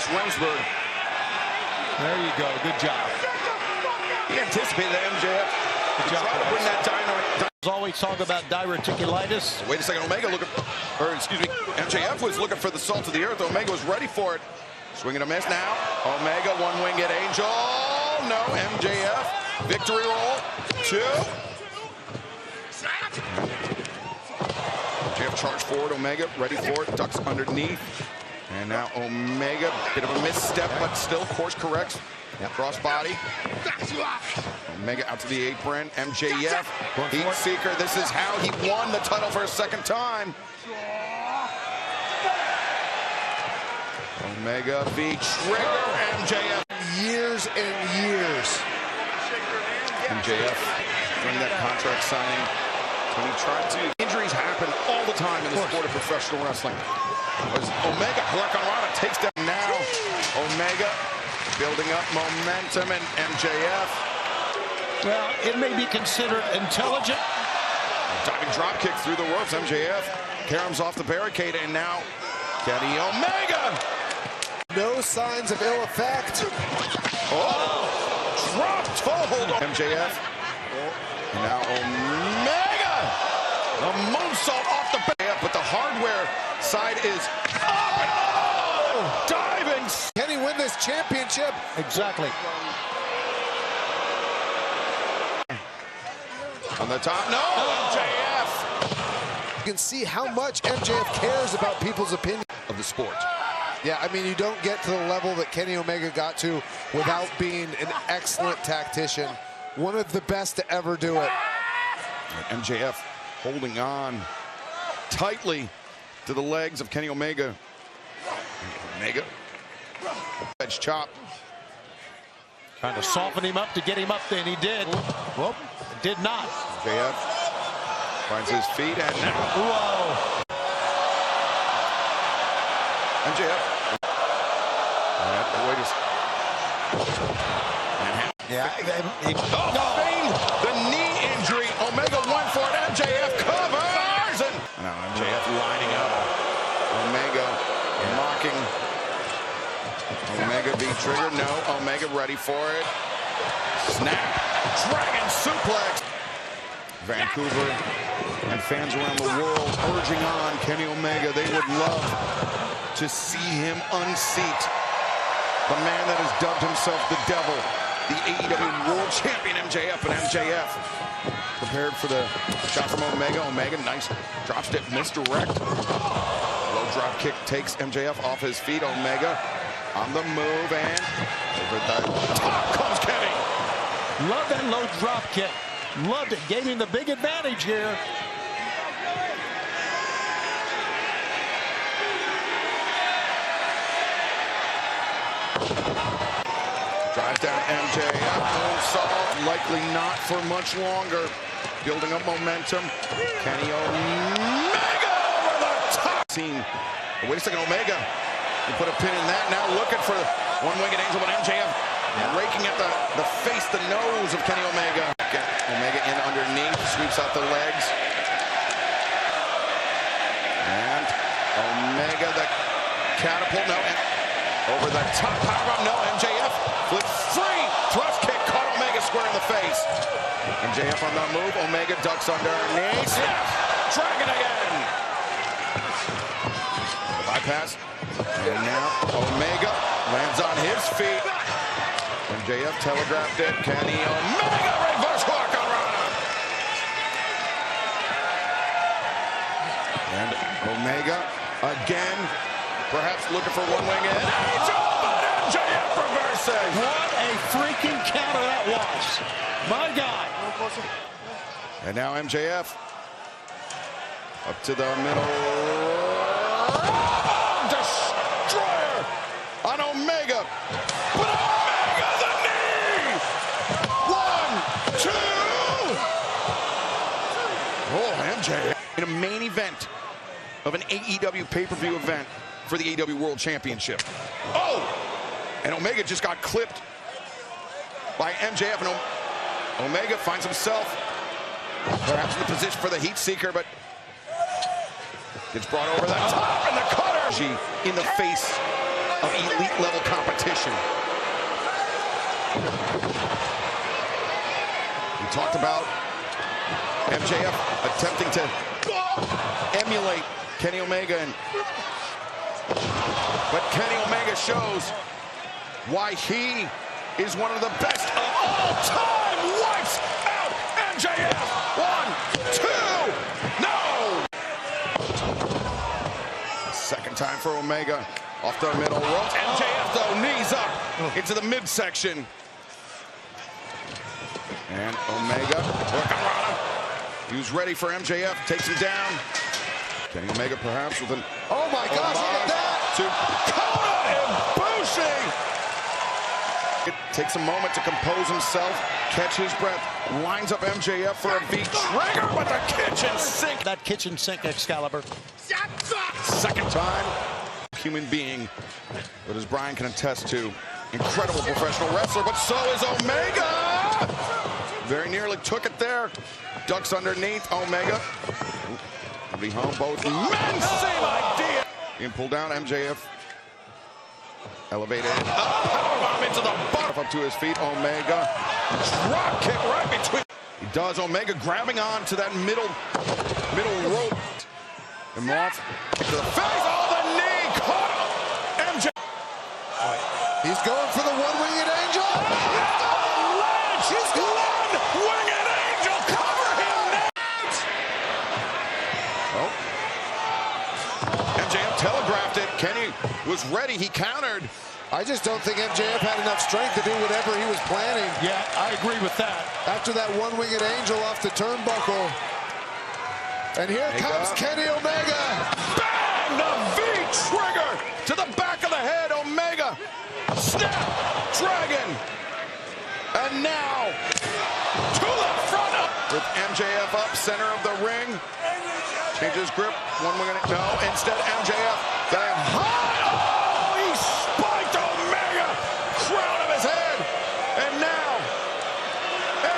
Bryce Remsburg. There you go. Good job. He anticipated that MJF. Good job. Trying to bring that dynamite. There's always talk about diverticulitis. Wait a second, Omega looking, MJF was looking for the salt of the earth. Omega was ready for it. Swing and a miss now. Omega, one-winged angel. No, MJF. Victory roll. 2. MJF charged forward. Omega ready for it. Ducks underneath. And now Omega, bit of a misstep, but still course corrects. Cross body. Omega out to the apron. MJF, heat seeker. This is how he won the title for a second time. Omega v Trigger. MJF. Years and years. MJF during that contract signing, when he tried to. Injuries happen all the time in the sport of professional wrestling. Omega, Hurricanrana takes down now. Omega building up momentum, and MJF. Well, it may be considered intelligent. Diving drop kick through the ropes. MJF caroms off the barricade, and now Kenny Omega. No signs of ill effect. Oh, dropped hold on MJF. And now Omega. A moonsault off the back, but the hardware side is diving. Can he win this championship? Exactly. On the top, no, MJF. You can see how much MJF cares about people's opinion Of the sport. Yeah, I mean, you don't get to the level that Kenny Omega got to without being an excellent tactician. One of the best to ever do it. And MJF holding on tightly to the legs of Kenny Omega. Omega. Edge chop. Trying to soften him up to get him up there, and he did. Whoop, did not. MJF finds his feet, and now. Whoa. MJF. Yeah. Feigned the knee injury. Omega went for it. MJF covers. And now MJF lining up. Omega mocking. Omega beat Trigger. No. Omega ready for it. Snap. Dragon suplex. Vancouver and fans around the world urging on Kenny Omega. They would love to see him unseat the man that has dubbed himself the Devil, the AEW World Champion MJF, and MJF prepared for the shot from Omega. Omega, nice drop step, misdirect. Low drop kick takes MJF off his feet. Omega on the move, and over the top comes Kenny. Love that low drop kick. Loved it. Gave him the big advantage here. Drives down MJF. Moonsault, likely not for much longer. Building up momentum. Kenny Omega over the top. Wait a second, Omega. You put a pin in that. Now looking for one-winged angel, but MJF raking at the face, the nose of Kenny Omega. Omega in underneath, sweeps out the legs. And Omega, the catapult, no. Over the top, powerbomb, no. MJF flips free. Thrust kick, caught Omega square in the face. MJF on the move. Omega ducks underneath. Snap! Dragon again. Bypass. And now Omega lands on his feet. MJF telegraphed it. Kenny Omega reverse hook on Rana. And Omega again, perhaps looking for one-winged angel, but MJF reversing. What a freaking counter that was. My God. And now MJF up to the middle. Destroyer on Omega. But Omega the knee. 1, 2. Oh, MJF in a main event of an AEW pay-per-view event for the AEW World Championship. Oh! And Omega just got clipped by MJF, and Omega finds himself perhaps in the position for the heat seeker, but gets brought over the top, and the cutter in the face of elite level competition. We talked about MJF attempting to emulate Kenny Omega, but Kenny Omega shows why he is one of the best of all time. Wipes out MJF. 1, 2, no! Second time for Omega. Off the middle rope. MJF, though, knees up into the midsection. And Omega, Hurricanrana. He was ready for MJF, takes him down. Kenny Omega perhaps with an... Oh my gosh, look at that! To Kona and Bushi! It takes a moment to compose himself, catch his breath, lines up MJF for a V-trigger with the kitchen sink. That kitchen sink Excalibur. Second time. Human being, but as Brian can attest to, incredible professional wrestler, but so is Omega! Very nearly took it there. Ducks underneath Omega. Be home both men, same idea. Being pulled down, MJF elevated. Powerbomb into the butt. Up to his feet, Omega. Drop kick right between. He does. Omega grabbing on to that middle rope. And off. Kick to the face. Oh, the knee caught MJ. He's going for the one-winged angel. He's one-winged angel. Cover him now. Oh. MJF telegraphed it. Kenny was ready. He countered. I just don't think MJF had enough strength to do whatever he was planning. Yeah, I agree with that. After that one-winged angel off the turnbuckle. And here comes Kenny Omega. Bang! The V-trigger to the back of the head. Omega. Snap. Dragon. And now to the front up. With MJF up, center of the ring. Changes grip. One winged. No, instead MJF. That high. Oh, he spiked Omega. Crown of his head. And now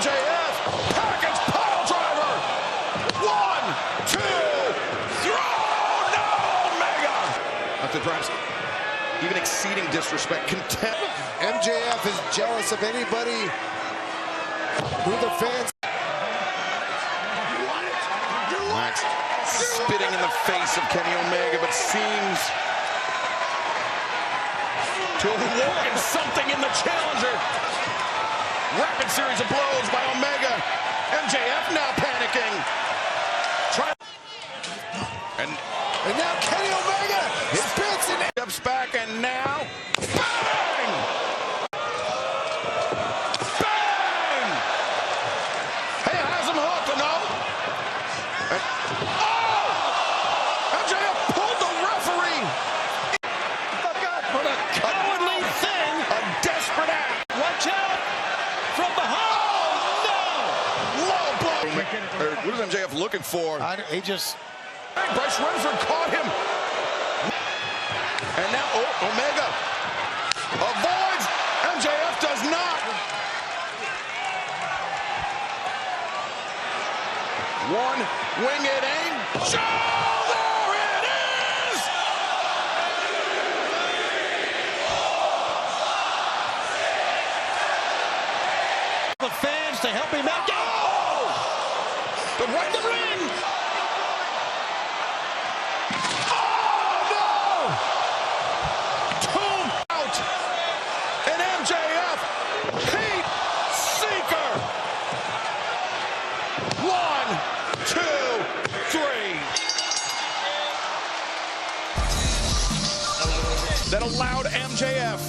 MJF. Package Piledriver. 1, 2, throw. No, Omega. Not to drive. Even exceeding disrespect, contempt. MJF is jealous of anybody who the fans... Max spitting in the face of Kenny Omega, but seems to have awoken something in the challenger. Rapid series of blows by Omega. MJF now panicking. And now Kenny Omega spits and steps back, and now bang! Bang! Hey, has him hooked, no? And, oh! MJF pulled the referee. What a cowardly thing! A desperate act. Watch out! From behind! Low blow. What is MJF looking for? He just... Bryce Remsburg caught him. And now Omega avoids. MJF does not. One-winged angel. There it is. The fans to help him out. Oh! The right the ring. That allowed MJF